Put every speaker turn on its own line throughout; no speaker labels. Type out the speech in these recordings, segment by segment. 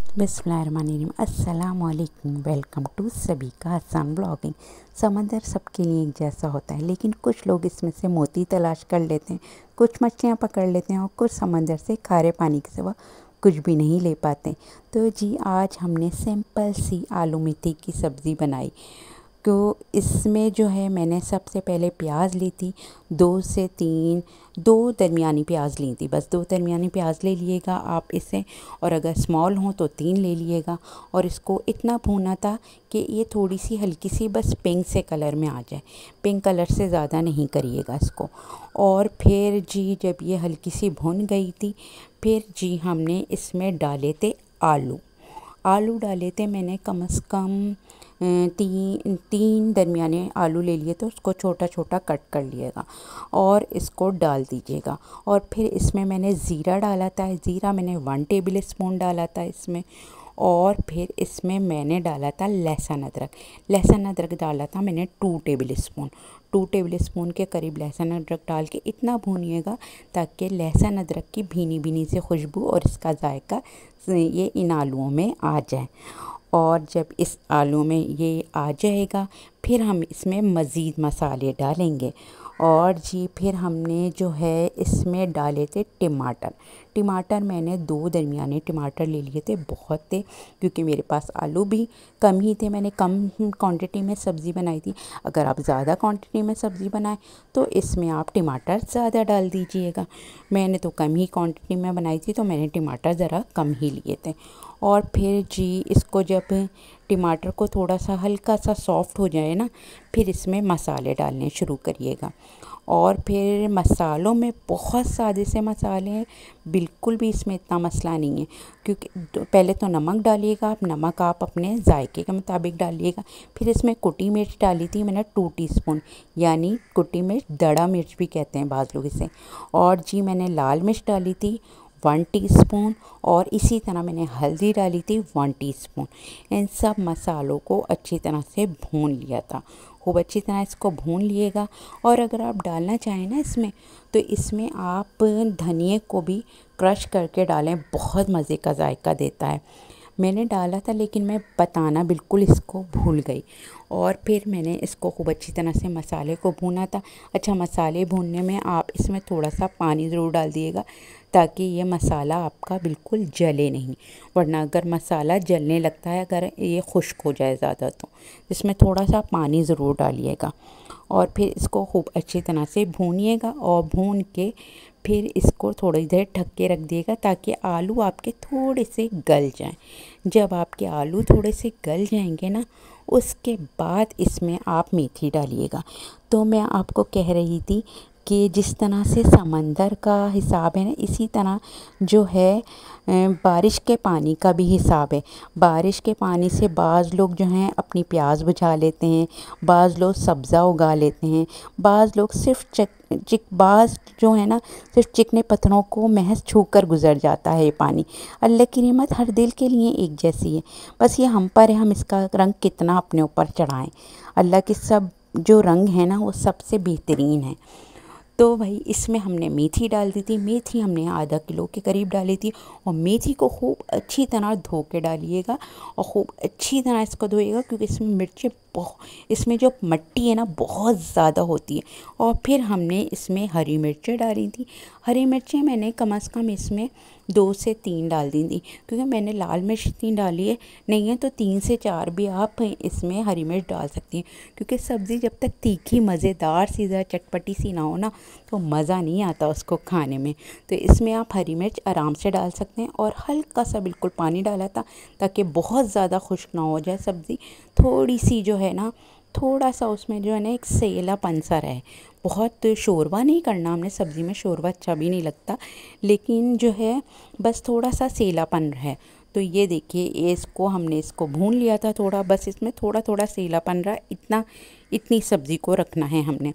बिस्मिल्लाहिर्रहमानिर्रहीम। अस्सलाम वालेकुम। वेलकम टू सभी का हसन ब्लॉगिंग। समंदर सबके लिए एक जैसा होता है, लेकिन कुछ लोग इसमें से मोती तलाश कर लेते हैं, कुछ मछलियाँ पकड़ लेते हैं और कुछ समंदर से खारे पानी के सिवा कुछ भी नहीं ले पाते। तो जी आज हमने सिंपल सी आलू मेथी की सब्ज़ी बनाई। तो इसमें जो है मैंने सबसे पहले प्याज ली थी, 2 दरमियानी प्याज ली थी। बस 2 दरमियानी प्याज ले लिएगा आप इसे, और अगर स्मॉल हों तो 3 ले लिएगा। और इसको इतना भूना था कि ये थोड़ी सी हल्की सी बस पिंक से कलर में आ जाए। पिंक कलर से ज़्यादा नहीं करिएगा इसको। और फिर जी जब ये हल्की सी भुन गई थी, फिर जी हमने इसमें डाले थे आलू डाले थे मैंने कम से कम तीन दरमियाने आलू ले लिए, तो उसको छोटा छोटा कट कर लिएगा और इसको डाल दीजिएगा। और फिर इसमें मैंने ज़ीरा डाला था, ज़ीरा मैंने 1 टेबल स्पून डाला था इसमें। और फिर इसमें मैंने डाला था लहसुन अदरक डाला था मैंने 2 टेबल स्पून के करीब लहसुन अदरक डाल के इतना भूनिएगा ताकि लहसुन अदरक की भीनी भीनी से खुशबू और इसका जायका ये इन आलूओं में आ जाए। और जब इस आलू में ये आ जाएगा, फिर हम इसमें मज़ीद मसाले डालेंगे। और जी फिर हमने जो है इसमें डाले थे टमाटर मैंने 2 दरमियाने टमाटर ले लिए थे। बहुत थे क्योंकि मेरे पास आलू भी कम ही थे, मैंने कम क्वांटिटी में सब्ज़ी बनाई थी। अगर आप ज़्यादा क्वांटिटी में सब्ज़ी बनाएं तो इसमें आप टमाटर ज़्यादा डाल दीजिएगा। मैंने तो कम ही क्वांटिटी में बनाई थी तो मैंने टमाटर ज़रा कम ही लिए थे। और फिर जी इसको जब टमाटर को थोड़ा सा हल्का सा सॉफ़्ट हो जाए ना, फिर इसमें मसाले डालने शुरू करिएगा। और फिर मसालों में बहुत सादे से मसाले हैं, बिल्कुल भी इसमें इतना मसला नहीं है। क्योंकि पहले तो नमक डालिएगा, नमक आप अपने जायके के मुताबिक डालिएगा। फिर इसमें कुटी मिर्च डाली थी मैंने 2 टीस्पून, यानी कुटी मिर्च दड़ा मिर्च भी कहते हैं बाज़ लोग इसे। और जी मैंने लाल मिर्च डाली थी 1 टीस्पून, और इसी तरह मैंने हल्दी डाली थी 1 टीस्पून। इन सब मसालों को अच्छी तरह से भून लिया था, खूब अच्छी तरह इसको भून लिएगा। और अगर आप डालना चाहें ना इसमें, तो इसमें आप धनिए को भी क्रश करके डालें, बहुत मज़े का जायका देता है। मैंने डाला था लेकिन मैं बताना बिल्कुल इसको भूल गई। और फिर मैंने इसको खूब अच्छी तरह से मसाले को भूना था। अच्छा, मसाले भूनने में आप इसमें थोड़ा सा पानी ज़रूर डाल दिएगा ताकि ये मसाला आपका बिल्कुल जले नहीं, वरना अगर मसाला जलने लगता है, अगर ये खुश्क हो जाए ज़्यादा, तो इसमें थोड़ा सा पानी ज़रूर डालिएगा। और फिर इसको खूब अच्छी तरह से भूनिएगा और भून के फिर इसको थोड़ी देर ढक के रख दिएगा ताकि आलू आपके थोड़े से गल जाएं। जब आपके आलू थोड़े से गल जाएंगे ना, उसके बाद इसमें आप मेथी डालिएगा। तो मैं आपको कह रही थी कि जिस तरह से समंदर का हिसाब है ना, इसी तरह जो है बारिश के पानी का भी हिसाब है। बारिश के पानी से बाज़ लोग जो हैं अपनी प्याज बुझा लेते हैं, बाज़ लोग सब्ज़ा उगा लेते हैं, बाज़ लोग सिर्फ बाज़ जो है ना सिर्फ चिकने पत्थरों को महज छू कर गुज़र जाता है ये पानी। अल्लाह की रहमत हर दिल के लिए एक जैसी है, बस ये हम पर है हम इसका रंग कितना अपने ऊपर चढ़ाएं। अल्लाह के सब जो रंग है ना वो सबसे बेहतरीन है। तो भाई इसमें हमने मेथी डाल दी थी, मेथी हमने आधा किलो के करीब डाली थी। और मेथी को खूब अच्छी तरह धो के डालिएगा और खूब अच्छी तरह इसको धोइएगा, क्योंकि इसमें मिर्चें इसमें जो मिट्टी है ना बहुत ज़्यादा होती है। और फिर हमने इसमें हरी मिर्चें डाली थी। हरी मिर्चें मैंने कम से कम इसमें 2 से 3 डाल दी थी, क्योंकि मैंने लाल मिर्च 3 डाली है, नहीं है तो 3 से 4 भी आप इसमें हरी मिर्च डाल सकती हैं। क्योंकि सब्ज़ी जब तक तीखी मज़ेदार सी चटपटी सी ना हो ना, तो मज़ा नहीं आता उसको खाने में। तो इसमें आप हरी मिर्च आराम से डाल सकते हैं। और हल्का सा बिल्कुल पानी डाला था ताकि बहुत ज़्यादा खुश्क ना हो जाए सब्ज़ी, थोड़ी सी जो है ना, थोड़ा सा उसमें जो है ना एक सेलापन सा रहे। बहुत शोरबा नहीं करना हमने, सब्ज़ी में शोरबा अच्छा भी नहीं लगता, लेकिन जो है बस थोड़ा सा सेलापन रहे। तो ये देखिए हमने इसको भून लिया था थोड़ा, बस इसमें थोड़ा थोड़ा सेलापन रहा, इतनी सब्ज़ी को रखना है हमने।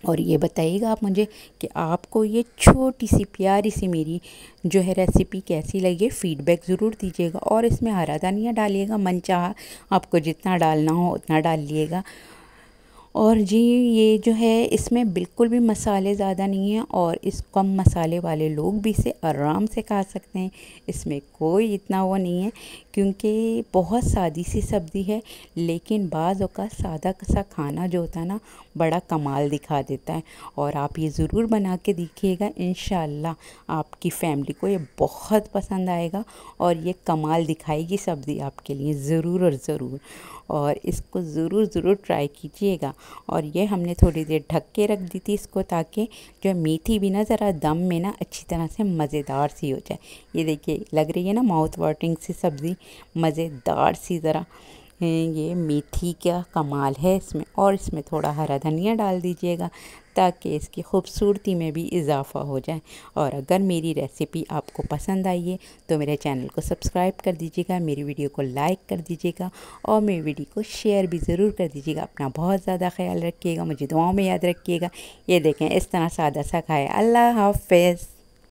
और ये बताइएगा आप मुझे कि आपको ये छोटी सी प्यारी सी मेरी जो है रेसिपी कैसी लगी, फ़ीडबैक ज़रूर दीजिएगा। और इसमें हरा धनिया डालिएगा, मनचाहा आपको जितना डालना हो उतना डाल लिएगा। और जी ये जो है इसमें बिल्कुल भी मसाले ज़्यादा नहीं हैं और इस कम मसाले वाले लोग भी इसे आराम से खा सकते हैं। इसमें कोई इतना वो नहीं है, क्योंकि बहुत सादी सी सब्ज़ी है, लेकिन बाज़ औक़ात सादा सा खाना जो होता है ना, बड़ा कमाल दिखा देता है। और आप ये ज़रूर बना के देखिएगा, इंशाअल्लाह आपकी फ़ैमिली को ये बहुत पसंद आएगा और ये कमाल दिखाएगी सब्ज़ी आपके लिए ज़रूर और ज़रूर। और इसको ज़रूर ट्राई कीजिएगा। और ये हमने थोड़ी देर ढक के रख दी थी इसको, ताकि जो मेथी भी ना ज़रा दम में ना अच्छी तरह से मज़ेदार सी हो जाए। ये देखिए लग रही है ना माउथ वाटरिंग सी सब्ज़ी, मज़ेदार सी ज़रा। ये मेथी का कमाल है इसमें। और इसमें थोड़ा हरा धनिया डाल दीजिएगा ताकि इसकी खूबसूरती में भी इजाफ़ा हो जाए। और अगर मेरी रेसिपी आपको पसंद आई है तो मेरे चैनल को सब्सक्राइब कर दीजिएगा, मेरी वीडियो को लाइक कर दीजिएगा और मेरी वीडियो को शेयर भी ज़रूर कर दीजिएगा। अपना बहुत ज़्यादा ख्याल रखिएगा, मुझे दुआओं में याद रखिएगा। ये देखें इस तरह सादा सा खाए। अल्लाह हाफ़िज़।